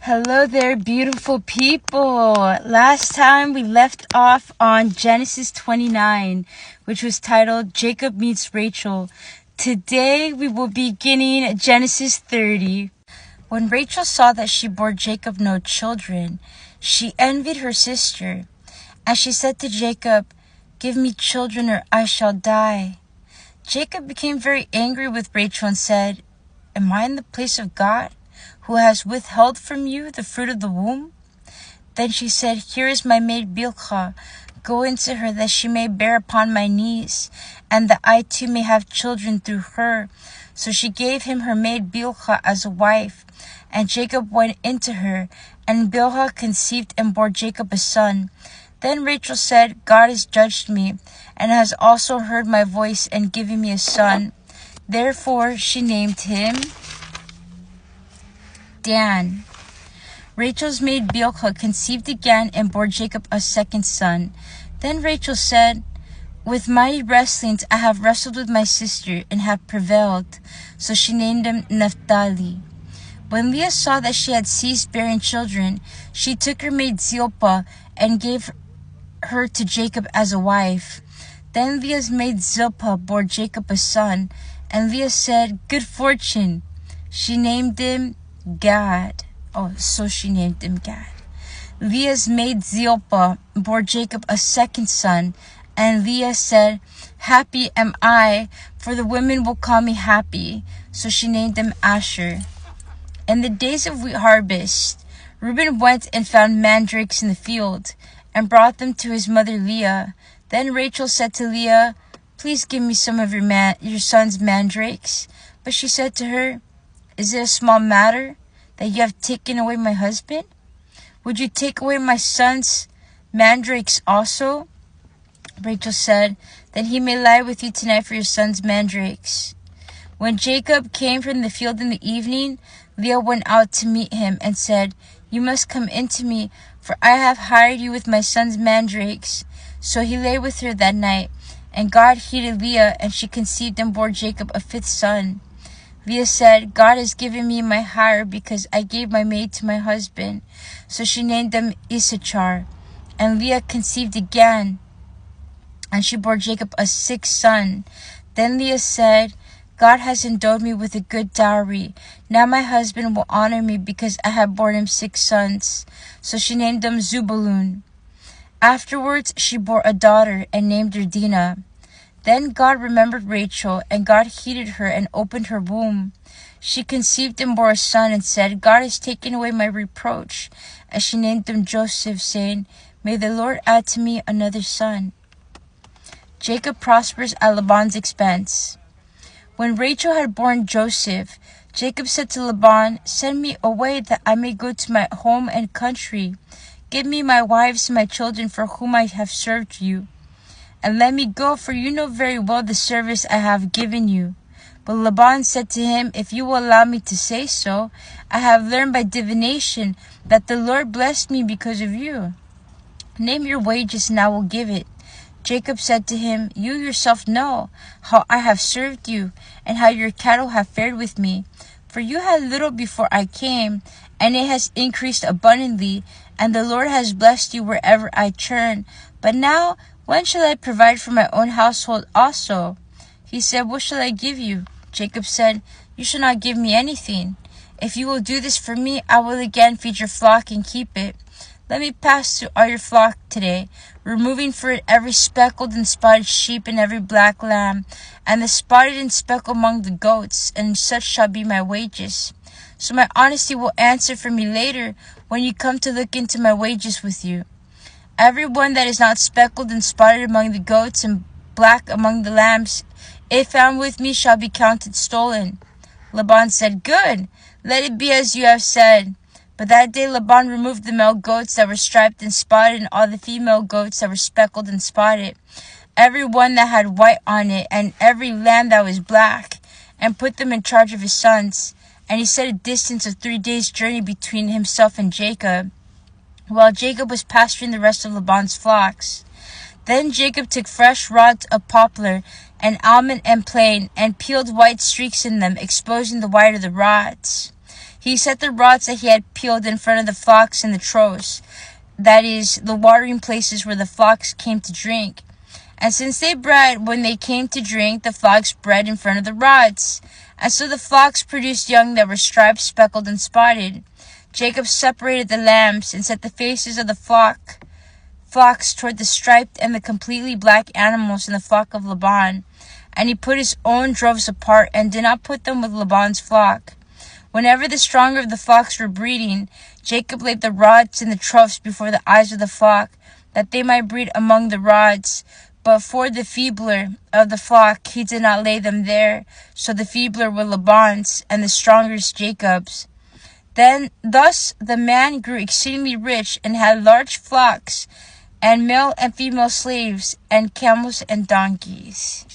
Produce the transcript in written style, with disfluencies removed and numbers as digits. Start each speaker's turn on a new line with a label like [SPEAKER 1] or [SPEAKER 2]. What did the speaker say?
[SPEAKER 1] Hello there, beautiful people. Last time we left off on Genesis 29, which was titled Jacob Meets Rachel. Today we will be beginning Genesis 30. When Rachel saw that she bore Jacob no children, she envied her sister. And she said to Jacob, "Give me children or I shall die." Jacob became very angry with Rachel and said, "Am I in the place of God, who has withheld from you the fruit of the womb?" Then she said, "Here is my maid Bilhah. Go into her, that she may bear upon my knees, and that I too may have children through her." So she gave him her maid Bilhah as a wife. And Jacob went into her, and Bilhah conceived and bore Jacob a son. Then Rachel said, "God has judged me, and has also heard my voice and given me a son." Therefore she named him Dan. Rachel's maid Bilhah conceived again and bore Jacob a second son. Then Rachel said, "With mighty wrestlings I have wrestled with my sister and have prevailed." So she named him Naphtali. When Leah saw that she had ceased bearing children, she took her maid Zilpah and gave her to Jacob as a wife. Then Leah's maid Zilpah bore Jacob a son, and Leah said, "Good fortune." She named him Gad. She named him Gad. Leah's maid Zilpah bore Jacob a second son, and Leah said, "Happy am I, for the women will call me happy." So she named him Asher. In the days of wheat harvest, Reuben went and found mandrakes in the field, and brought them to his mother Leah. Then Rachel said to Leah, "Please give me some of your son's mandrakes." But she said to her, "Is it a small matter that you have taken away my husband? Would you take away my son's mandrakes also?" Rachel said, "Then he may lie with you tonight for your son's mandrakes." When Jacob came from the field in the evening, Leah went out to meet him and said, "You must come in to me, for I have hired you with my son's mandrakes." So he lay with her that night, and God heeded Leah, and she conceived and bore Jacob a fifth son. Leah said, "God has given me my hire because I gave my maid to my husband." So she named him Issachar. And Leah conceived again, and she bore Jacob a sixth son. Then Leah said, "God has endowed me with a good dowry. Now my husband will honor me because I have borne him six sons." So she named him Zebulun. Afterwards she bore a daughter and named her Dinah. Then God remembered Rachel, and God heeded her and opened her womb. She conceived and bore a son and said, "God has taken away my reproach." And she named him Joseph, saying, "May the Lord add to me another son." Jacob prospers at Laban's expense. When Rachel had borne Joseph, Jacob said to Laban, "Send me away that I may go to my home and country. Give me my wives and my children for whom I have served you. And let me go, for you know very well the service I have given you." But Laban said to him, "If you will allow me to say so, I have learned by divination that the Lord blessed me because of you. Name your wages, and I will give it." Jacob said to him, "You yourself know how I have served you, and how your cattle have fared with me. For you had little before I came, and it has increased abundantly, and the Lord has blessed you wherever I turn. But now, when shall I provide for my own household also?" He said, "What shall I give you?" Jacob said, "You shall not give me anything. If you will do this for me, I will again feed your flock and keep it. Let me pass through all your flock today, removing for it every speckled and spotted sheep and every black lamb, and the spotted and speckled among the goats, and such shall be my wages. So my honesty will answer for me later when you come to look into my wages with you. Every one that is not speckled and spotted among the goats and black among the lambs, if found with me, shall be counted stolen." Laban said, "Good, let it be as you have said." But that day Laban removed the male goats that were striped and spotted, and all the female goats that were speckled and spotted, every one that had white on it, and every lamb that was black, and put them in charge of his sons. And he set a distance of 3 days' journey between himself and Jacob, while Jacob was pasturing the rest of Laban's flocks. Then Jacob took fresh rods of poplar and almond and plane, and peeled white streaks in them, exposing the white of the rods. He set the rods that he had peeled in front of the flocks in the troughs, that is, the watering places where the flocks came to drink. And since they bred when they came to drink, the flocks bred in front of the rods. And so the flocks produced young that were striped, speckled, and spotted. Jacob separated the lambs and set the faces of the flocks toward the striped and the completely black animals in the flock of Laban. And he put his own droves apart and did not put them with Laban's flock. Whenever the stronger of the flocks were breeding, Jacob laid the rods in the troughs before the eyes of the flock, that they might breed among the rods. But for the feebler of the flock he did not lay them there, so the feebler were Laban's, and the strongest Jacob's. Thus the man grew exceedingly rich, and had large flocks, and male and female slaves, and camels and donkeys.